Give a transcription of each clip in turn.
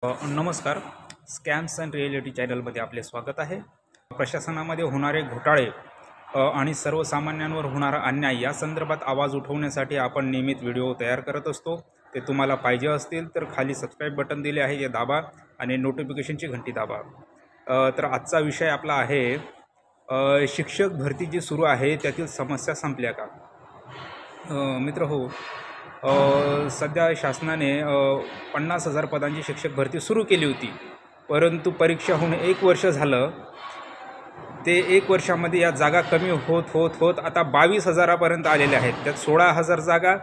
नमस्कार. Scams and reality चॅनलमध्ये आपले स्वागत आहे. प्रशासनामध्ये होणारे घोटाळे आणि सर्वसामान्यांवर होणारा अन्याय या संदर्भात आवाज उठवण्यासाठी आपण नियमित व्हिडिओ तयार करत असतो. ते तुम्हाला पाहिजे असतील तर खाली सबस्क्राईब बटन दिले आहे, ते दाबा आणि नोटिफिकेशनची घंटी दाबा. तर आजचा विषय आपला आहे शिक्षक भरती जी सुरू आहे त्यातील समस्या संपल्या का. मित्र हो, सध्या शासनाने 50,000 पदांची शिक्षक भरती सुरू केली होती, परंतु परीक्षा होऊन 1 वर्ष झालं. ते 1 वर्षामध्ये या जागा कमी होत आता 22,000पर्यंत आलेल्या आहेत. त्यात 16,000 जागा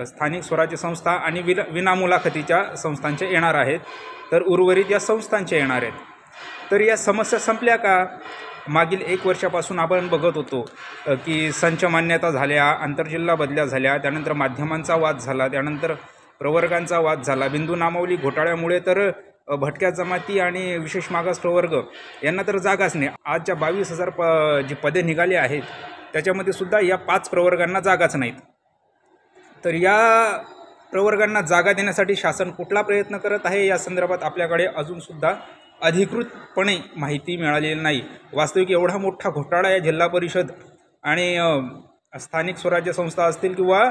स्थानिक स्वराज्य संस्था आणि विनामुलाखतीच्या संस्थांच्या येणार आहेत, तर उर्वरित या संस्थांच्या येणार आहेत. तर या समस्या संपल्या का. मागील 1 वर्षापासून आपण बघत होतो की संच मान्यता झाल्या, आंतरजिल्हा बदल्या झाल्या, त्यानंतर माध्यमांचा वाद झाला, त्यानंतर प्रवर्गांचा वाद झाला. बिंदू नामावली घोटाळ्यामुळे तर भटक्या जमाती आणि विशेष मागास प्रवर्ग यांना तर जागाच नाही. आज ज्या 22,000 जी पदे निघाली आहेत त्याच्यामध्ये सुद्धा या 5 प्रवर्गांना जागाच नाहीत. तर या प्रवर्गांना जागा देण्यासाठी शासन कुठला प्रयत्न करत आहे या संदर्भात आपल्याकडे अजूनसुद्धा अधिकृतपणे माहिती मिळालेली नाही. वास्तविक एवढा मोठा घोटाळा या जिल्हा परिषद आणि स्थानिक स्वराज्य संस्था असतील किंवा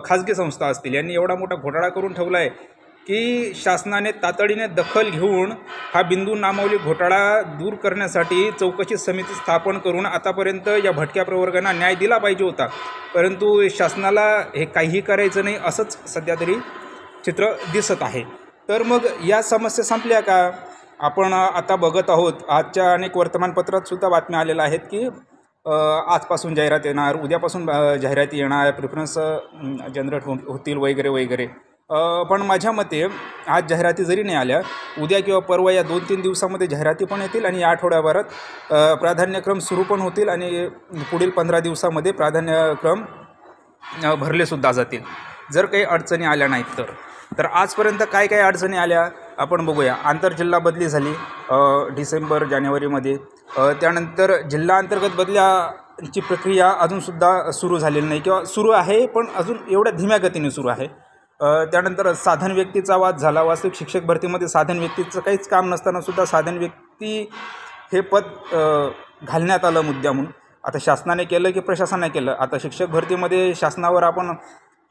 खाजगी संस्था असतील यांनी एवढा मोठा घोटाळा करून ठेवला आहे की शासनाने तातडीने दखल घेऊन हा बिंदू नामावली घोटाळा दूर करण्यासाठी चौकशी समिती स्थापन करून आतापर्यंत या भटक्या प्रवर्गांना न्याय दिला पाहिजे होता. परंतु शासनाला हे काहीही करायचं नाही असंच सध्या तरी चित्र दिसत आहे. तर मग या समस्या संपल्या का. आपण आता बघत आहोत, आजच्या अनेक वर्तमानपत्रात सुद्धा बातम्या आलेल्या आहेत की आजपासून जाहिरात येणार, उद्यापासून जाहिराती येणार, प्रिफरन्स जनरेट होतील वगैरे वगैरे. पण माझ्या मते आज जाहिराती जरी नाही आल्या, उद्या किंवा परवा या 2-3 दिवसामध्ये जाहिराती पण येतील आणि या आठवड्याभरात प्राधान्यक्रम सुरू पण होतील आणि पुढील 15 दिवसामध्ये प्राधान्यक्रम भरलेसुद्धा जातील जर काही अडचणी आल्या नाहीत तर आजपर्यंत काय काय अडचणी आल्या आपण बघूया. आंतरजिल्हा बदली झाली डिसेंबर जानेवारीमध्ये. त्यानंतर जिल्हा अंतर्गत बदल्याची प्रक्रिया अजूनसुद्धा सुरू झालेली नाही किंवा सुरू आहे पण अजून एवढ्या धीम्या गतीने सुरू आहे. त्यानंतर साधन व्यक्तीचा वाद झाला. वास्तविक शिक्षक भरतीमध्ये साधन व्यक्तीचं काहीच काम नसतानासुद्धा साधन व्यक्ती हे पद घालण्यात आलं मुद्दा म्हणून. आता शासनाने केलं की प्रशासनाने केलं. आता शिक्षक भरतीमध्ये शासनावर आपण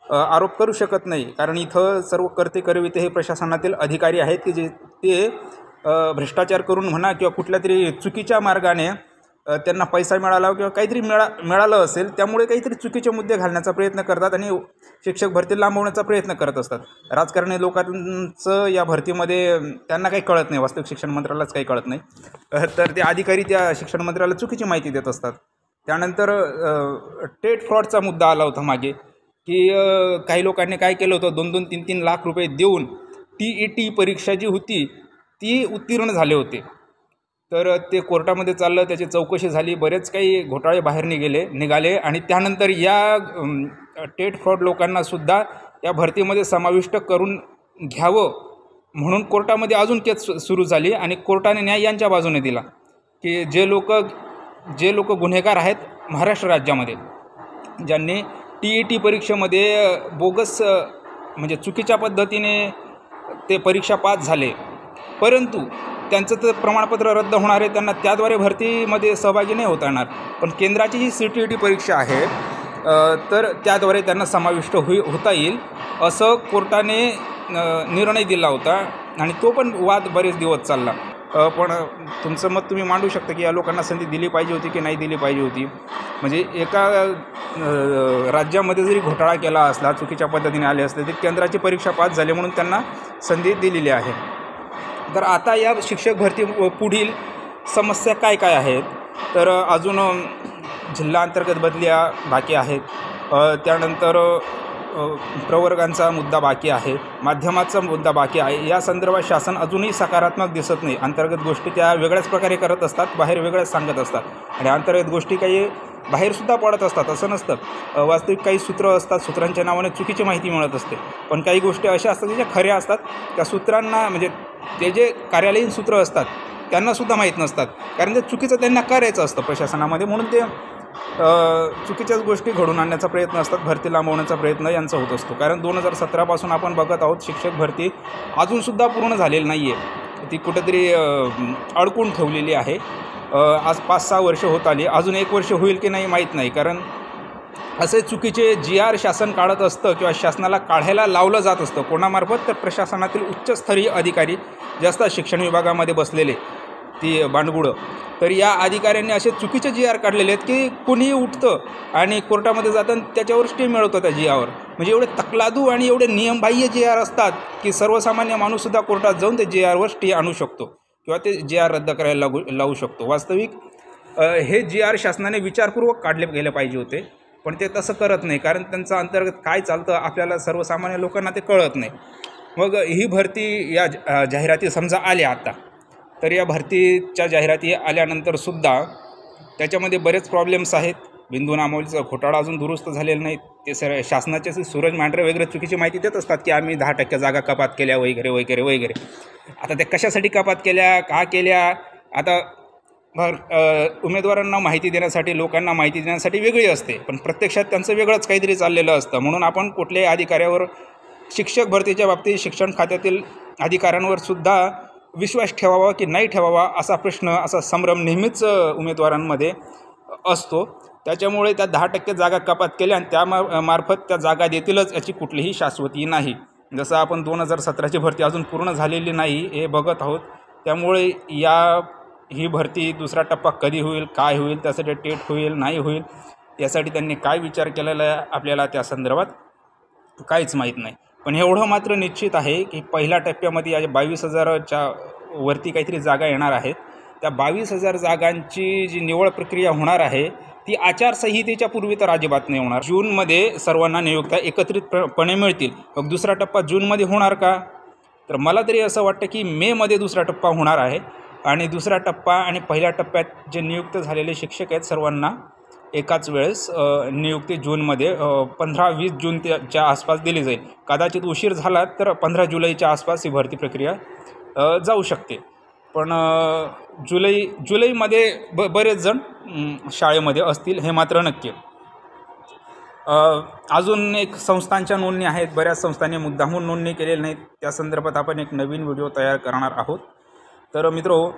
आरोप करू शकत नाही, कारण इथं सर्व कर्ते करविते हे प्रशासनातील अधिकारी आहेत की जे ते भ्रष्टाचार करून म्हणा किंवा कुठल्या तरी चुकीच्या मार्गाने त्यांना पैसा मिळाला किंवा काहीतरी मिळालं असेल त्यामुळे काहीतरी चुकीचे मुद्दे घालण्याचा प्रयत्न करतात आणि शिक्षक भरती लांबवण्याचा प्रयत्न करत असतात. राजकारणी लोकांचं या भरतीमध्ये त्यांना काही कळत नाही, वास्तविक शिक्षण मंत्र्यालाच काही कळत नाही, तर ते अधिकारी त्या शिक्षण मंत्र्याला चुकीची माहिती देत असतात. त्यानंतर टेट फ्रॉडचा मुद्दा आला होता मागे की काही लोकांनी काय केलं होतं, 2-2, 3-3 लाख रुपये देऊन TET परीक्षा जी होती ती उत्तीर्ण झाले होते. तर ते कोर्टामध्ये चाललं, त्याची चौकशी झाली, बरेच काही घोटाळे बाहेर निघाले आणि त्यानंतर या टेट फ्रॉड लोकांनासुद्धा या भरतीमध्ये समाविष्ट करून घ्यावं म्हणून कोर्टामध्ये अजून केस सुरू झाली आणि कोर्टाने न्याय यांच्या बाजूने दिला की जे लोक गुन्हेगार आहेत महाराष्ट्र राज्यामध्ये, ज्यांनी TET परीक्षेमध्ये बोगस म्हणजे चुकीच्या पद्धतीने ते परीक्षा पास झाले, परंतु त्यांचं तर प्रमाणपत्र रद्द होणार आहे, त्यांना त्याद्वारे भरतीमध्ये सहभागी नाही होता येणार. पण केंद्राची जी CTET परीक्षा आहे तर त्याद्वारे त्यांना समाविष्ट होता येईल असं कोर्टाने निर्णय दिला होता आणि तो पण वाद बरेच दिवस चालला. पण तुमचं मत तुम्ही मांडू शकता की या लोकांना संधी दिली पाहिजे होती की नाही दिली पाहिजे होती. म्हणजे एका राज्यामध्ये जरी घोटाळा केला असला, चुकीच्या पद्धतीने आले असले, तरी केंद्राची परीक्षा पास झाली म्हणून त्यांना संधी दिलेली आहे. तर आता या शिक्षक भरती पुढील समस्या काय काय आहेत तर अजून जिल्हा अंतर्गत बदल्या बाकी आहेत, त्यानंतर प्रवर्गांचा मुद्दा बाकी आहे, माध्यमाचा मुद्दा बाकी आहे. या संदर्भात शासन अजूनही सकारात्मक दिसत नाही. अंतर्गत गोष्टी त्या वेगळ्याच प्रकारे करत असतात, बाहेर वेगळ्याच सांगत असतात आणि अंतर्गत गोष्टी काही बाहेरसुद्धा पडत असतात असं नसतं. वास्तविक काही सूत्र असतात, सूत्रांच्या नावाने चुकीची माहिती मिळत असते, पण काही गोष्टी अशा असतात ज्या खऱ्या असतात. त्या सूत्रांना म्हणजे ते जे कार्यालयीन सूत्र असतात त्यांनासुद्धा माहीत नसतात, कारण ते चुकीचं त्यांना करायचं असतं प्रशासनामध्ये, म्हणून ते चुकीच्याच गोष्टी घडून आणण्याचा प्रयत्न असतात, भरती लांबवण्याचा प्रयत्न यांचा होत असतो. कारण 2017पासून आपण बघत आहोत शिक्षक भरती अजूनसुद्धा पूर्ण झालेली नाही आहे, ती कुठेतरी अडकून ठेवलेली आहे. आज 5-6 वर्ष होत आली, अजून 1 वर्ष होईल की नाही माहीत नाही. कारण असे चुकीचे GR शासन काढत असतं किंवा शासनाला काढायला लावलं जात असतं. कोणामार्फत? तर प्रशासनातील उच्चस्तरीय अधिकारी जे असतात शिक्षण विभागामध्ये बसलेले, ती बांडगुळं. तर या अधिकाऱ्यांनी असे चुकीचे GR काढलेले आहेत की कुणीही उठतं आणि कोर्टामध्ये जातं आणि त्याच्यावर स्टे मिळवतं त्या GRवर. म्हणजे एवढे तकलादू आणि एवढे नियमबाह्य GR असतात की सर्वसामान्य माणूससुद्धा कोर्टात जाऊन ते GRवर स्टे आणू शकतो किंवा ते GR रद्द करायला लावू शकतो. वास्तविक हे GR शासनाने विचारपूर्वक काढले गेले पाहिजे होते, पण ते तसं करत नाही. कारण त्यांचं अंतर्गत काय चालतं आपल्याला सर्वसामान्य लोकांना ते कळत नाही. मग ही भरती या जाहिराती समजा आल्या आता, तर या भरतीच्या जाहिराती आल्यानंतरसुद्धा त्याच्यामध्ये बरेच प्रॉब्लेम्स आहेत. बिंदू नामावलीचा घोटाळा अजून दुरुस्त झालेला नाही. ते शासनाचे सूरज मांढरे वगैरे चुकीची माहिती देत असतात की आम्ही 10% जागा कपात केल्या वगैरे वगैरे वगैरे. आता त्या कशासाठी कपात केल्या, का केल्या, आता उमेदवारांना माहिती देण्यासाठी, लोकांना माहिती देण्यासाठी वेगळी असते, पण प्रत्यक्षात त्यांचं वेगळंच काहीतरी चाललेलं असतं. म्हणून आपण कुठल्याही अधिकाऱ्यावर, शिक्षक भरतीच्या बाबतीत शिक्षण खात्यातील अधिकाऱ्यांवर सुद्धा विश्वास ठेवावा की नाही ठेवावा असा प्रश्न, असा संभ्रम नेहमीच उमेदवारांमध्ये असतो. त्याच्यामुळे त्या 10% जागा कपात केल्या आणि त्या मार्फत त्या जागा देतीलच याची कुठलीही शाश्वती नाही. जसं आपण 2017ची भरती अजून पूर्ण झालेली नाही हे बघत आहोत. त्यामुळे ही भरती दुसरा टप्पा कधी होईल, काय होईल, त्यासाठी टेट होईल, नाही होईल, यासाठी त्यांनी काय विचार केलेला आहे आपल्याला त्या संदर्भात काहीच माहीत नाही. पण एवढं मात्र निश्चित आहे की पहिल्या टप्प्यामध्ये या 22,000च्या वरती काहीतरी जागा येणार आहेत. त्या 22,000 जागांची जी निवड प्रक्रिया होणार आहे ती आचारसंहितेच्या पूर्वी तर अजिबात नाही होणार. जूनमध्ये सर्वांना नियुक्त्या एकत्रितपणे मिळतील. मग दुसरा टप्पा जूनमध्ये होणार का? तर मला तरी असं वाटतं की मेमध्ये दुसरा टप्पा होणार आहे आणि दुसरा टप्पा आणि पहिल्या टप्प्यात जे नियुक्त झालेले शिक्षक आहेत सर्वांना एकाच वेळेस नियुक्ती जूनमध्ये 15-20 जूनच्या आसपास दिली जाईल. कदाचित उशीर झाला तर 15 जुलैच्या आसपास ही भरती प्रक्रिया जाऊ शकते. पण जुलैमध्ये बरेच जण शाळेमध्ये असतील हे मात्र नक्की. अजून एक संस्थांच्या नोंदणी आहेत, बऱ्याच संस्थांनी मुद्दामून नोंदणी केलेली नाहीत. त्या संदर्भात आपण एक नवीन व्हिडिओ तयार करणार आहोत. तर मित्रो,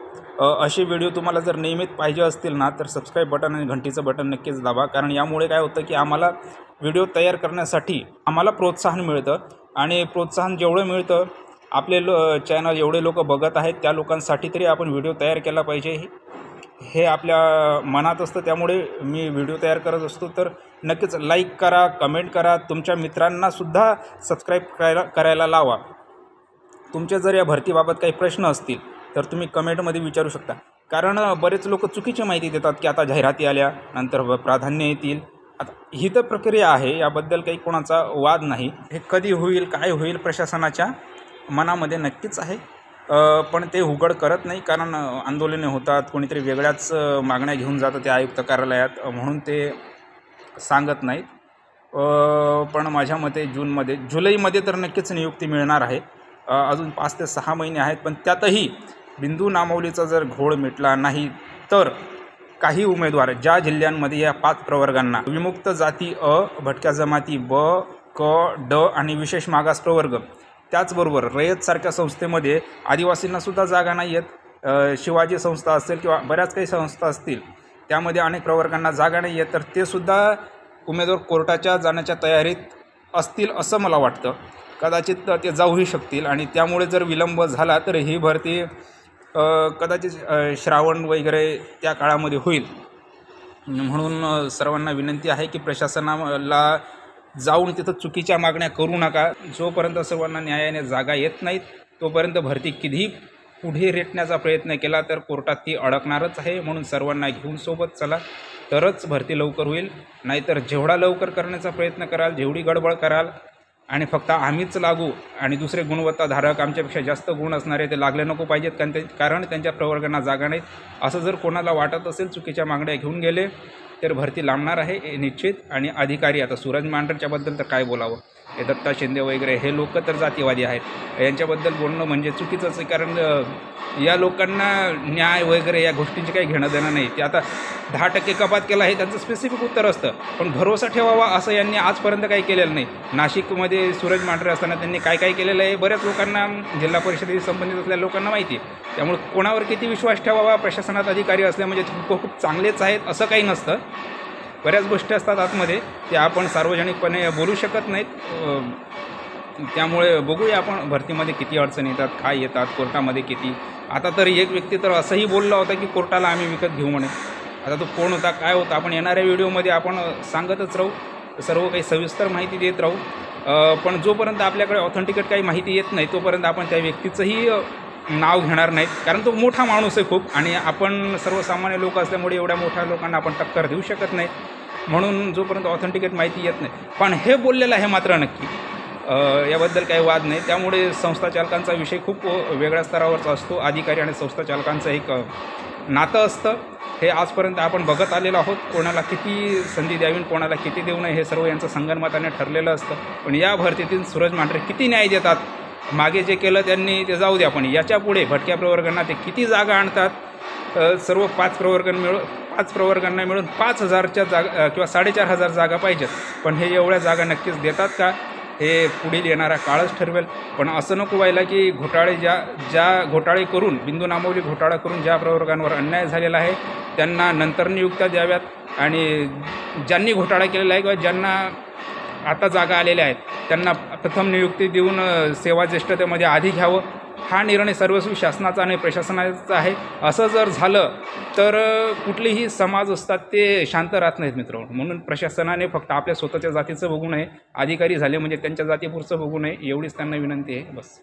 असे व्हिडिओ तुम्हाला जर नियमित पाहिजे असतील ना तर सबस्क्राईब बटन आणि घंटीचं बटन नक्कीच दाबा. कारण यामुळे काय होतं की आम्हाला व्हिडिओ तयार करण्यासाठी आम्हाला प्रोत्साहन मिळतं आणि प्रोत्साहन जेवढं मिळतं, आपले चॅनल एवढे लोक बघत आहेत त्या लोकांसाठी तरी आपण व्हिडिओ तयार केला पाहिजे हे आपल्या मनात असतं. त्यामुळे मी व्हिडिओ तयार करत असतो. तर नक्कीच लाईक करा, कमेंट करा, तुमच्या मित्रांनासुद्धा सबस्क्राईब करायला लावा. तुमचे जर या भरतीबाबत काही प्रश्न असतील तर तुम्ही कमेंटमध्ये विचारू शकता. कारण बरेच लोक चुकीची माहिती देतात की आता जाहिराती आल्या नंतर प्राधान्य येतील. आता ही तर प्रक्रिया आहे, याबद्दल काही कोणाचा वाद नाही. हे कधी होईल, काय होईल, प्रशासनाच्या मनामध्ये नक्कीच आहे, पण ते उघड करत नाही. कारण आंदोलने होतात, कोणीतरी वेगळ्याच मागण्या घेऊन जातं त्या आयुक्त कार्यालयात, म्हणून ते सांगत नाहीत. पण माझ्या मते जुलैमध्ये तर नक्कीच नियुक्ती मिळणार आहे. अजून 5 ते 6 महिने आहेत. पण त्यातही बिंदू नामावलीचा जर घोळ मिटला नाही तर काही उमेदवार ज्या जिल्ह्यांमध्ये या 5 प्रवर्गांना, विमुक्त जाती अ, भटक्या जमाती ब, क, ड आणि विशेष मागास प्रवर्ग, त्याचबरोबर रयतसारख्या संस्थेमध्ये आदिवासींनासुद्धा जागा नाही आहेत. शिवाजी संस्था असेल किंवा बऱ्याच काही संस्था असतील त्यामध्ये अनेक प्रवर्गांना जागा नाही आहेत. तर ते सुद्धा उमेदवार कोर्टाच्या जाण्याच्या तयारीत असतील असं मला वाटतं. कदाचित ते जाऊही शकतील आणि त्यामुळे जर विलंब झाला तर ही भरती कदाचित श्रावण वगैरे त्या काळामध्ये होईल. म्हणून सर्वांना विनंती आहे की प्रशासनाला जाऊन तिथं चुकीच्या मागण्या करू नका. जोपर्यंत सर्वांना न्यायाने जागा येत नाहीत तोपर्यंत भरती कधीही पुढे रेटण्याचा प्रयत्न केला तर कोर्टात ती अडकणारच आहे. म्हणून सर्वांना घेऊन सोबत चला तरच भरती लवकर होईल. नाहीतर जेवढा लवकर करण्याचा प्रयत्न कराल, जेवढी गडबड कराल आणि फक्त आम्हीच लागू आणि दुसरे गुणवत्ताधारक आमच्यापेक्षा जास्त गुण असणारे ते लागले नको पाहिजेत, कारण त्यांच्या प्रवर्गांना जागा नाहीत, असं जर कोणाला वाटत असेल, चुकीच्या मागण्या घेऊन गेले तर भरती लांबणार आहे निश्चित. आणि अधिकारी, आता सूरज मांढरेच्याबद्दल तर काय बोलावं, हे दत्ता शिंदे वगैरे हे लोक तर जातीवादी आहेत, यांच्याबद्दल बोलणं म्हणजे चुकीचंच आहे. कारण या लोकांना न्याय वगैरे या गोष्टींची काही घेणं देणं नाही. ते आता 10% कपात केला हे त्यांचं स्पेसिफिक उत्तर असतं, पण भरोसा ठेवावा असं यांनी आजपर्यंत काही केलेलं नाही. नाशिकमध्ये सूरज मांढरे असताना त्यांनी काय काय केलेलं आहे बऱ्याच लोकांना, जिल्हा परिषदेशी संबंधित असलेल्या लोकांना माहिती आहे. त्यामुळे कोणावर किती विश्वास ठेवावा, प्रशासनात अधिकारी असल्या म्हणजे खूप चांगलेच आहेत असं काही नसतं. बऱ्याच गोष्टी असतात आतमध्ये, त्या आपण सार्वजनिकपणे बोलू शकत नाहीत. त्यामुळे बघूया आपण भरतीमध्ये किती अडचणी येतात, काय येतात, कोर्टामध्ये किती. आता तर एक व्यक्ती तर असंही बोलला होता की कोर्टाला आम्ही विकत घेऊ म्हणे. आता तो कोण होता, काय होता, आपण येणाऱ्या व्हिडिओमध्ये आपण सांगतच राहू, सर्व काही सविस्तर माहिती देत राहू. पण जोपर्यंत आपल्याकडे ऑथेंटिकेट काही माहिती येत नाही तोपर्यंत आपण त्या व्यक्तीचंही नाव घेणार नाहीत. कारण तो मोठा माणूस आहे खूप, आणि आपण सर्वसामान्य लोक असल्यामुळे एवढ्या मोठ्या लोकांना आपण टक्कर देऊ शकत नाही. म्हणून जोपर्यंत ऑथेंटिकेट माहिती येत नाही, पण हे बोललेलं आहे मात्र नक्की, याबद्दल काही वाद नाही. त्यामुळे संस्था चालकांचा विषय खूप वेगळ्या स्तरावरचा असतो. अधिकारी आणि संस्था चालकांचं एक नातं असतं, हे आजपर्यंत आपण बघत आलेलो आहोत. कोणाला किती संधी द्यावी, कोणाला किती देऊ नये, हे सर्व यांचं संगनमताने ठरलेलं असतं. पण या भरतीतील सूरज मांढरे किती न्याय देतात, मागे जे केलं त्यांनी ते जाऊ द्या, पण याच्यापुढे भटक्या प्रवर्गांना ते किती जागा आणतात. सर्व 5 प्रवर्गांना मिळून 5,000च्या जागा किंवा 4,500 जागा पाहिजेत, पण हे एवढ्या जागा नक्कीच देतात का, हे पुढील येणारा काळच ठरवेल. पण असं नको व्हायला की घोटाळे ज्या घोटाळे करून, बिंदू नामावली घोटाळा करून ज्या प्रवर्गांवर अन्याय झालेला आहे त्यांना नंतर नियुक्त्या द्याव्यात, आणि ज्यांनी घोटाळा केलेला आहे किंवा ज्यांना आता जागा आलेल्या आहेत त्यांना प्रथम नियुक्ती देऊन सेवा ज्येष्ठतेमध्ये आधी घ्यावं. हा निर्णय सर्वस्वी शासनाचा आणि प्रशासनाचा आहे. असं जर झालं तर कुठलेही समाज असतात ते शांत राहत नाहीत मित्रांनो. म्हणून प्रशासनाने फक्त आपल्या स्वतःच्या जातीचं बघू नये, अधिकारी झाले म्हणजे त्यांच्या जातीपुरचं बघू नये, एवढीच त्यांना विनंती आहे बस.